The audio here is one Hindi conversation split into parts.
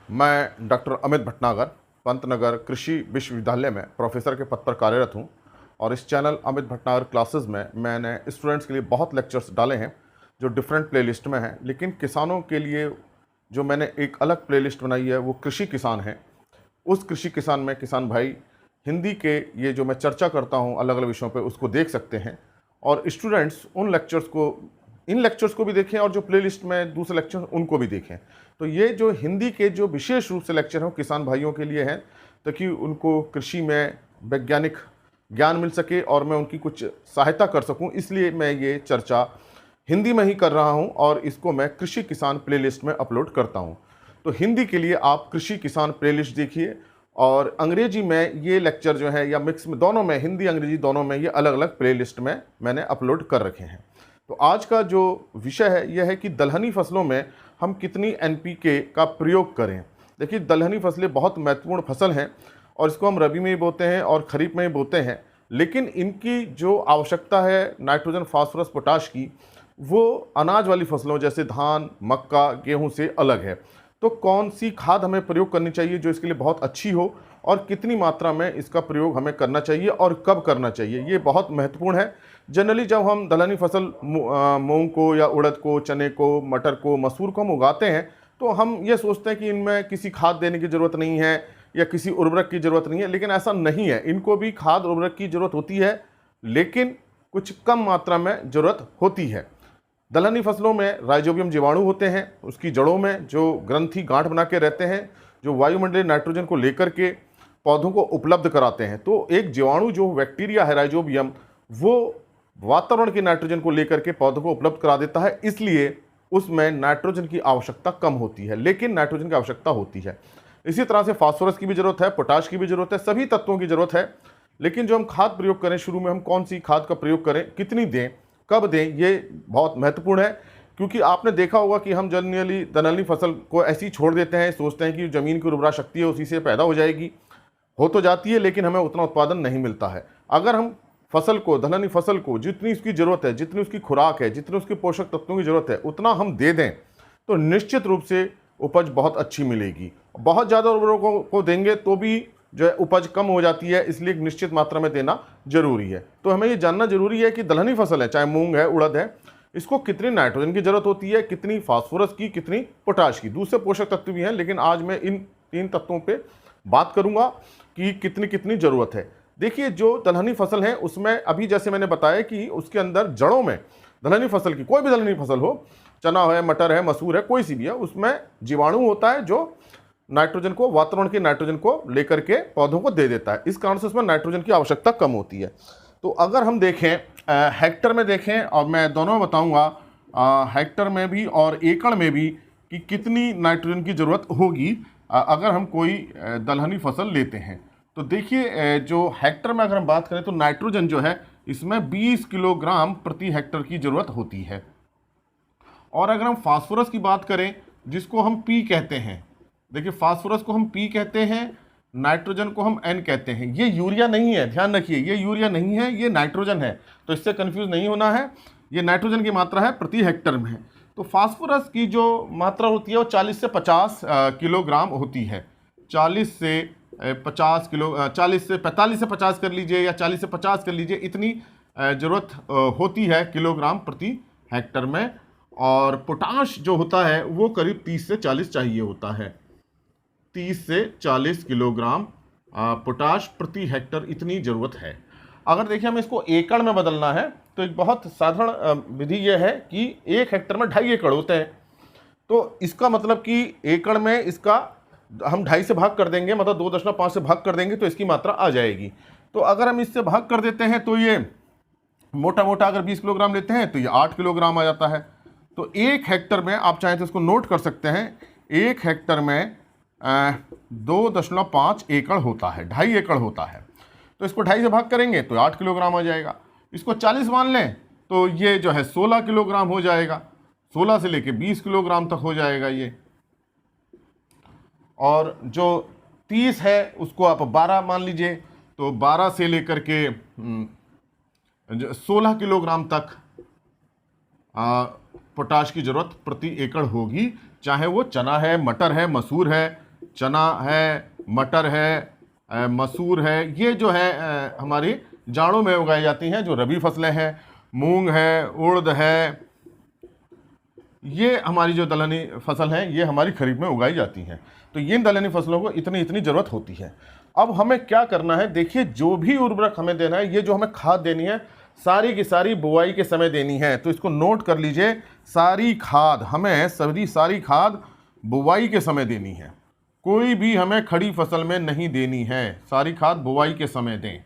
मैं डॉक्टर अमित भटनागर पंतनगर कृषि विश्वविद्यालय में प्रोफेसर के पद पर कार्यरत हूं और इस चैनल अमित भटनागर क्लासेस में मैंने स्टूडेंट्स के लिए बहुत लेक्चर्स डाले हैं जो डिफरेंट प्लेलिस्ट में हैं। लेकिन किसानों के लिए जो मैंने एक अलग प्लेलिस्ट बनाई है वो कृषि किसान है। उस कृषि किसान में किसान भाई हिंदी के ये जो मैं चर्चा करता हूँ अलग अलग विषयों पे उसको देख सकते हैं और स्टूडेंट्स उन लेक्चर्स को इन लेक्चर्स को भी देखें और जो प्लेलिस्ट में दूसरे लेक्चर उनको भी देखें। तो ये जो हिंदी के जो विशेष रूप से लेक्चर हैं वो किसान भाइयों के लिए हैं ताकि उनको कृषि में वैज्ञानिक ज्ञान मिल सके और मैं उनकी कुछ सहायता कर सकूं, इसलिए मैं ये चर्चा हिंदी में ही कर रहा हूं और इसको मैं कृषि किसान प्लेलिस्ट में अपलोड करता हूं। तो हिंदी के लिए आप कृषि किसान प्लेलिस्ट देखिए और अंग्रेजी में ये लेक्चर जो है या मिक्स में दोनों में हिंदी अंग्रेजी दोनों में ये अलग अलग प्लेलिस्ट में मैंने अपलोड कर रखे हैं। तो आज का जो विषय है यह है कि दलहनी फसलों में हम कितनी एनपीके का प्रयोग करें। देखिए, दलहनी फसलें बहुत महत्वपूर्ण फसल हैं और इसको हम रबी में ही बोते हैं और खरीफ में ही बोते हैं, लेकिन इनकी जो आवश्यकता है नाइट्रोजन फास्फोरस पोटाश की वो अनाज वाली फसलों जैसे धान मक्का गेहूं से अलग है। तो कौन सी खाद हमें प्रयोग करनी चाहिए जो इसके लिए बहुत अच्छी हो और कितनी मात्रा में इसका प्रयोग हमें करना चाहिए और कब करना चाहिए, ये बहुत महत्वपूर्ण है। जनरली जब हम दलहनी फसल मूंग को या उड़द को, चने को, मटर को, मसूर को हम उगाते हैं तो हम ये सोचते हैं कि इनमें किसी खाद देने की ज़रूरत नहीं है या किसी उर्वरक की ज़रूरत नहीं है, लेकिन ऐसा नहीं है। इनको भी खाद उर्वरक की ज़रूरत होती है लेकिन कुछ कम मात्रा में ज़रूरत होती है। दलहनी फसलों में राइजोबियम जीवाणु होते हैं, उसकी जड़ों में जो ग्रंथि गांठ बना के रहते हैं जो वायुमंडलीय नाइट्रोजन को लेकर के पौधों को उपलब्ध कराते हैं। तो एक जीवाणु जो बैक्टीरिया है राइजोबियम, वो वातावरण के नाइट्रोजन को लेकर के पौधों को उपलब्ध करा देता है, इसलिए उसमें नाइट्रोजन की आवश्यकता कम होती है लेकिन नाइट्रोजन की आवश्यकता होती है। इसी तरह से फास्फोरस की भी जरूरत है, पोटाश की भी जरूरत है, सभी तत्वों की जरूरत है। लेकिन जो हम खाद प्रयोग करें शुरू में हम कौन सी खाद का प्रयोग करें, कितनी दें, कब दें, ये बहुत महत्वपूर्ण है। क्योंकि आपने देखा होगा कि हम जनरली दलहनी फसल को ऐसे ही छोड़ देते हैं, सोचते हैं कि ज़मीन की उर्वरा शक्ति है उसी से पैदा हो जाएगी, हो तो जाती है लेकिन हमें उतना उत्पादन नहीं मिलता है। अगर हम फसल को, दलहनी फसल को जितनी उसकी ज़रूरत है, जितनी उसकी खुराक है, जितनी उसके पोषक तत्वों की ज़रूरत है उतना हम दे दें तो निश्चित रूप से उपज बहुत अच्छी मिलेगी। बहुत ज़्यादा उर्वरकों को देंगे तो भी जो है उपज कम हो जाती है, इसलिए एक निश्चित मात्रा में देना जरूरी है। तो हमें ये जानना जरूरी है कि दलहनी फसल है, चाहे मूंग है, उड़द है, इसको कितनी नाइट्रोजन की जरूरत होती है, कितनी फास्फोरस की, कितनी पोटाश की। दूसरे पोषक तत्व भी हैं लेकिन आज मैं इन 3 तत्वों पे बात करूंगा कि कितनी कितनी जरूरत है। देखिए, जो दलहनी फसल है उसमें अभी जैसे मैंने बताया कि उसके अंदर जड़ों में दलहनी फसल की, कोई भी दलहनी फसल हो, चना है, मटर है, मसूर है, कोई सी भी है, उसमें जीवाणु होता है जो नाइट्रोजन को, वातावरण के नाइट्रोजन को लेकर के पौधों को दे देता है। इस कारण से उसमें नाइट्रोजन की आवश्यकता कम होती है। तो अगर हम देखें हेक्टर में देखें, और मैं दोनों बताऊंगा हेक्टर में भी और एकड़ में भी कि कितनी नाइट्रोजन की ज़रूरत होगी अगर हम कोई दलहनी फसल लेते हैं। तो देखिए, जो हेक्टर में अगर हम बात करें तो नाइट्रोजन जो है इसमें 20 किलोग्राम प्रति हेक्टर की ज़रूरत होती है। और अगर हम फास्फोरस की बात करें जिसको हम पी कहते हैं, देखिए फास्फोरस को हम पी कहते हैं, नाइट्रोजन को हम एन कहते हैं। ये यूरिया नहीं है, ध्यान रखिए, ये यूरिया नहीं है, ये नाइट्रोजन है, तो इससे कंफ्यूज नहीं होना है। ये नाइट्रोजन की मात्रा है प्रति हेक्टर में। तो फास्फोरस की जो मात्रा होती है वो 40 से 50 किलोग्राम होती है। 40 से 50 किलो 40 से 45 से 50 कर लीजिए या 40 से 50 कर लीजिए, इतनी ज़रूरत होती है किलोग्राम प्रति हेक्टर में। और पोटाश जो होता है वो करीब 30 से 40 चाहिए होता है। 30 से 40 किलोग्राम पोटाश प्रति हेक्टर इतनी ज़रूरत है। अगर देखिए हमें इसको एकड़ में बदलना है तो एक बहुत साधारण विधि यह है कि 1 हेक्टर में 2.5 एकड़ होते हैं। तो इसका मतलब कि एकड़ में इसका हम 2.5 से भाग कर देंगे, मतलब 2.5 से भाग कर देंगे तो इसकी मात्रा आ जाएगी। तो अगर हम इससे भाग कर देते हैं तो ये मोटा मोटा अगर 20 किलोग्राम लेते हैं तो ये 8 किलोग्राम आ जाता है। तो 1 हेक्टर में आप चाहें तो इसको नोट कर सकते हैं, 1 हेक्टर में 2.5 एकड़ होता है, 2.5 एकड़ होता है। तो इसको 2.5 से भाग करेंगे तो 8 किलोग्राम आ जाएगा। इसको 40 मान लें तो ये जो है 16 किलोग्राम हो जाएगा, 16 से लेके 20 किलोग्राम तक हो जाएगा ये। और जो 30 है उसको आप 12 मान लीजिए, तो 12 से लेकर के 16 किलोग्राम तक पोटाश की जरूरत प्रति एकड़ होगी, चाहे वो चना है, मटर है, मसूर है चना है, मटर है, मसूर है, ये जो है हमारी जाड़ों में उगाई जाती हैं, जो रबी फसलें हैं। मूंग है, उड़द है, ये हमारी जो दलहनी फसल है ये हमारी खरीफ में उगाई जाती हैं। तो इन दलहनी फसलों को इतनी इतनी ज़रूरत होती है। अब हमें क्या करना है, देखिए जो भी उर्वरक हमें देना है, ये जो हमें खाद देनी है सारी की सारी बुआई के समय देनी है। तो इसको नोट कर लीजिए, सारी खाद हमें सारी खाद बुआई के समय देनी है। कोई भी हमें खड़ी फसल में नहीं देनी है, सारी खाद बुआई के समय दें।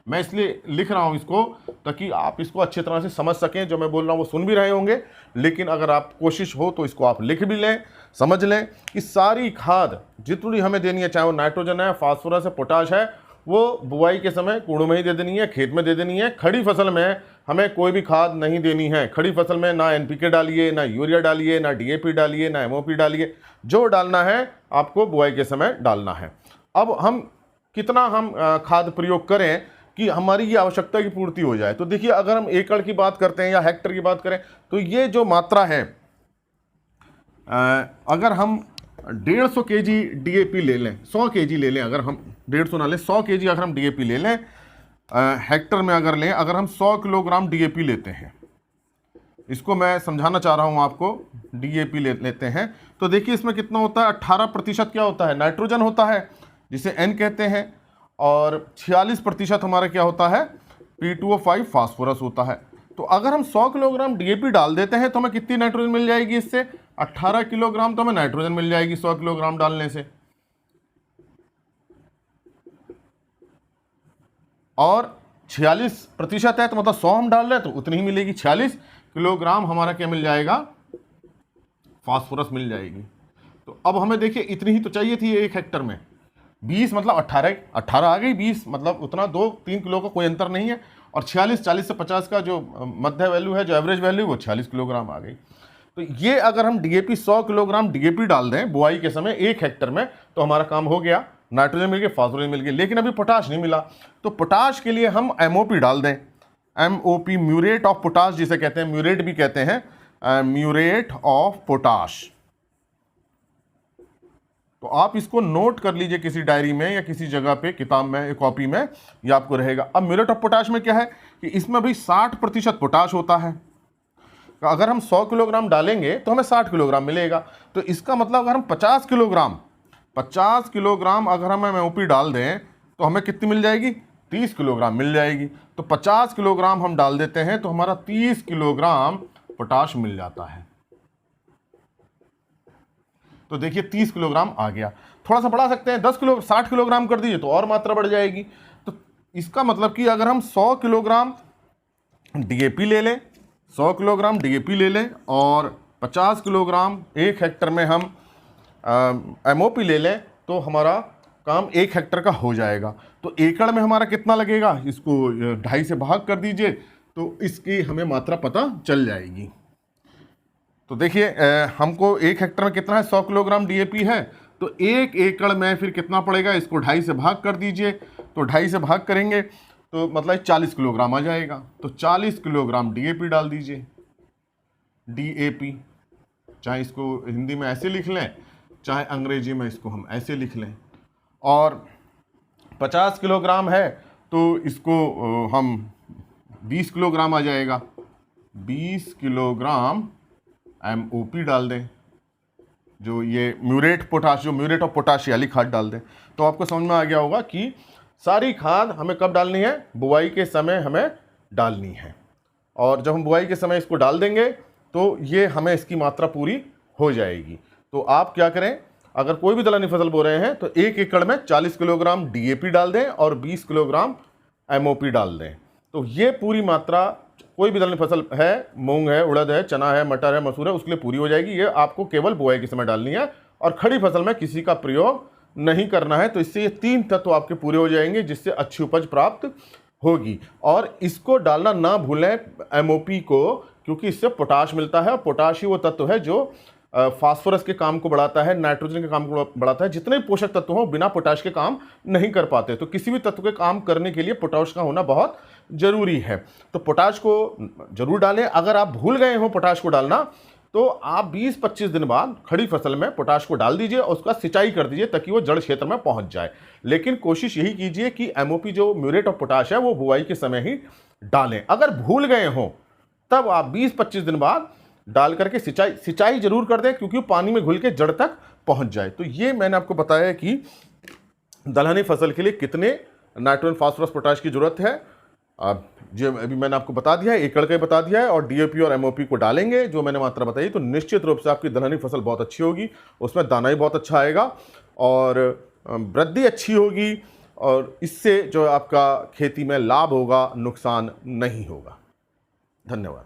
मैं इसलिए लिख रहा हूं इसको ताकि आप इसको अच्छी तरह से समझ सकें। जो मैं बोल रहा हूं वो सुन भी रहे होंगे, लेकिन अगर आप कोशिश हो तो इसको आप लिख भी लें, समझ लें कि सारी खाद जितनी हमें देनी है, चाहे वो नाइट्रोजन है, फास्फोरस है, पोटाश है, वो बुआई के समय कूड़ों में ही दे देनी है, खेत में दे देनी है। खड़ी फसल में हमें कोई भी खाद नहीं देनी है। खड़ी फसल में ना एनपीके डालिए, ना यूरिया डालिए, ना डीएपी डालिए, ना एमओपी डालिए। जो डालना है आपको बुआई के समय डालना है। अब हम कितना खाद प्रयोग करें कि हमारी ये आवश्यकता की पूर्ति हो जाए। तो देखिए, अगर हम एकड़ की बात करते हैं या हेक्टर की बात करें, तो ये जो मात्रा है, अगर हम 150 केजी डीएपी ले लें, 100 केजी ले लें, अगर हम 150 ना लें, 100 केजी अगर हम डीएपी ले लें, हेक्टर में अगर लें, अगर हम 100 किलोग्राम डीएपी लेते हैं, इसको मैं समझाना चाह रहा हूं आपको, डीएपी लेते हैं, तो देखिए इसमें कितना होता है, 18% क्या होता है, नाइट्रोजन होता है जिसे एन कहते हैं, और 46% हमारा क्या होता है, P2O5 फास्फोरस होता है। तो अगर हम 100 किलोग्राम डीएपी डाल देते हैं तो हमें कितनी नाइट्रोजन मिल जाएगी, इससे 18 किलोग्राम तो हमें नाइट्रोजन मिल जाएगी 100 किलोग्राम डालने से। और 46% है तो मतलब 100 हम डाल रहे हैं तो उतनी ही मिलेगी, 46 किलोग्राम हमारा क्या मिल जाएगा, फास्फोरस मिल जाएगी। तो अब हमें देखिए इतनी ही तो चाहिए थी एक हेक्टर में, 20 मतलब 18 आ गई, 20 मतलब उतना 2-3 किलो का कोई अंतर नहीं है। और 40 से 50 का जो मध्य वैल्यू है, जो एवरेज वैल्यू, वो 46 किलोग्राम आ गई। तो ये अगर हम डीएपी 100 किलोग्राम डीएपी डाल दें बुआई के समय एक हेक्टर में, तो हमारा काम हो गया, नाइट्रोजन मिल गया, फास्फोरस मिल गया। लेकिन अभी पोटाश नहीं मिला, तो पोटाश के लिए हम एमओपी डाल दें, एमओपी, म्यूरेट ऑफ पोटाश जिसे कहते हैं, म्यूरेट भी कहते हैं, म्यूरेट ऑफ पोटाश। तो आप इसको नोट कर लीजिए किसी डायरी में या किसी जगह पे, किताब में, कॉपी में, ये आपको रहेगा। अब म्यूरेट ऑफ पोटाश में क्या है कि इसमें भी 60% पोटाश होता है। अगर हम 100 किलोग्राम डालेंगे तो हमें 60 किलोग्राम मिलेगा। तो इसका मतलब अगर हम 50 किलोग्राम अगर हम एमओपी डाल दें तो हमें कितनी मिल जाएगी, 30 किलोग्राम मिल जाएगी। तो 50 किलोग्राम हम डाल देते हैं तो हमारा 30 किलोग्राम पोटाश मिल जाता है। तो देखिए 30 किलोग्राम आ गया। थोड़ा सा बढ़ा सकते हैं, 60 किलोग्राम कर दीजिए तो और मात्रा बढ़ जाएगी। तो इसका मतलब कि अगर हम 100 किलोग्राम डीएपी ले लें, 100 किलोग्राम डीएपी ले लें और 50 किलोग्राम एक हेक्टर में हम एमओपी ले लें, तो हमारा काम एक हेक्टर का हो जाएगा। तो एकड़ में हमारा कितना लगेगा, इसको 2.5 से भाग कर दीजिए तो इसकी हमें मात्रा पता चल जाएगी। तो देखिए हमको एक हेक्टर में कितना है, 100 किलोग्राम डीएपी है, तो एक एकड़ में फिर कितना पड़ेगा, इसको 2.5 से भाग कर दीजिए। तो 2.5 से भाग करेंगे तो मतलब 40 किलोग्राम आ जाएगा। तो 40 किलोग्राम डीएपी डाल दीजिए, डीएपी, चाहे इसको हिंदी में ऐसे लिख लें, चाहे अंग्रेजी में इसको हम ऐसे लिख लें। और 50 किलोग्राम है तो इसको हम 20 किलोग्राम आ जाएगा, 20 किलोग्राम एमओपी डाल दें, जो ये म्यूरेट पोटाश, जो म्यूरेट ऑफ पोटाश वाली खाद डाल दें। तो आपको समझ में आ गया होगा कि सारी खाद हमें कब डालनी है, बुआई के समय हमें डालनी है। और जब हम बुआई के समय इसको डाल देंगे तो ये हमें इसकी मात्रा पूरी हो जाएगी। तो आप क्या करें, अगर कोई भी दलहनी फसल बो रहे हैं तो एक एकड़ में 40 किलोग्राम डीएपी डाल दें और 20 किलोग्राम एमओपी डाल दें। तो ये पूरी मात्रा कोई भी दलहनी फसल है, मूंग है, उड़द है, चना है, मटर है, मसूर है, उसके लिए पूरी हो जाएगी। ये आपको केवल बुआई के समय डालनी है और खड़ी फसल में किसी का प्रयोग नहीं करना है। तो इससे ये 3 तत्व आपके पूरे हो जाएंगे, जिससे अच्छी उपज प्राप्त होगी। और इसको डालना ना भूलें एमओपी को, क्योंकि इससे पोटाश मिलता है और पोटाश ही वो तत्व है जो फास्फोरस के काम को बढ़ाता है, नाइट्रोजन के काम को बढ़ाता है। जितने भी पोषक तत्व हो बिना पोटाश के काम नहीं कर पाते। तो किसी भी तत्व के काम करने के लिए पोटाश का होना बहुत जरूरी है। तो पोटाश को जरूर डालें। अगर आप भूल गए हो पोटाश को डालना तो आप 20-25 दिन बाद खड़ी फसल में पोटाश को डाल दीजिए और उसका सिंचाई कर दीजिए ताकि वो जड़ क्षेत्र में पहुंच जाए। लेकिन कोशिश यही कीजिए कि एमओपी जो म्यूरेट ऑफ पोटाश है वो बुआई के समय ही डालें। अगर भूल गए हों तब आप 20-25 दिन बाद डाल करके सिंचाई जरूर कर दें, क्योंकि पानी में घुल के जड़ तक पहुंच जाए। तो ये मैंने आपको बताया कि दलहनी फसल के लिए कितने नाइट्रोजन, फास्फोरस, पोटाश की जरूरत है। जो अभी मैंने आपको बता दिया है, एकड़ का ही बता दिया है, और डीएपी और एमओपी को डालेंगे जो मैंने मात्रा बताई, तो निश्चित रूप से आपकी दलहनी फसल बहुत अच्छी होगी, उसमें दाना ही बहुत अच्छा आएगा और वृद्धि अच्छी होगी, और इससे जो आपका खेती में लाभ होगा, नुकसान नहीं होगा। धन्यवाद।